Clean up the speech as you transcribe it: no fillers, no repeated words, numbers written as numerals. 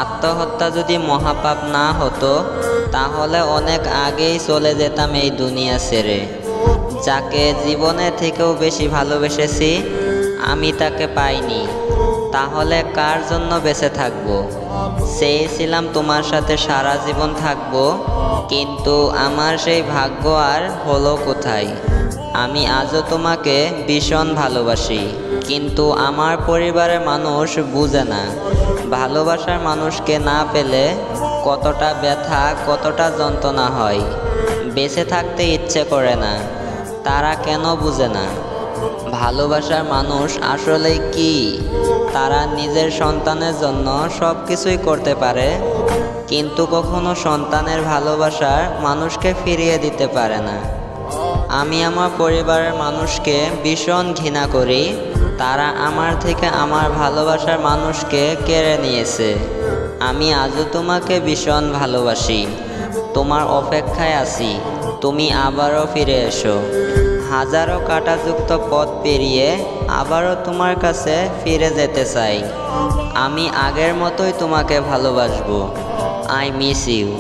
আত্মহত্যা যদি মহাপাপ না হতো তাহলে অনেক আগেই চলে যেতাম এই দুনিয়া ছেড়ে। যাকে জীবনের থেকেও বেশি ভালোবেসেছি আমি তাকে পাইনি, তাহলে কার জন্য বেঁচে থাকবো? চেয়েছিলাম তোমার সাথে সারা জীবন থাকবো, কিন্তু আমার সেই ভাগ্য আর হলো কোথায়? আমি আজও তোমাকে ভীষণ ভালোবাসি, কিন্তু আমার পরিবারের মানুষ বুঝে না। ভালোবাসার মানুষকে না পেলে কতটা ব্যথা, কতটা যন্ত্রণা হয়। বেঁচে থাকতে ইচ্ছে করে না, তারা কেন বুঝে না? ভালোবাসার মানুষ আসলে কি? তারা নিজের সন্তানের জন্য সব কিছুই করতে পারে, কিন্তু কখনো সন্তানের ভালোবাসার মানুষকে ফিরিয়ে দিতে পারে না। আমি আমার পরিবারের মানুষকে ভীষণ ঘৃণা করি। তারা আমার থেকে আমার ভালোবাসার মানুষকে কেড়ে নিয়েছে। আমি আজও তোমাকে ভীষণ ভালোবাসি। তোমার অপেক্ষায় আছি, তুমি আবারও ফিরে এসো। হাজারো কাঁটাযুক্ত পথ পেরিয়ে আবারও তোমার কাছে ফিরে যেতে চাই। আমি আগের মতোই তোমাকে ভালোবাসবো। I miss you.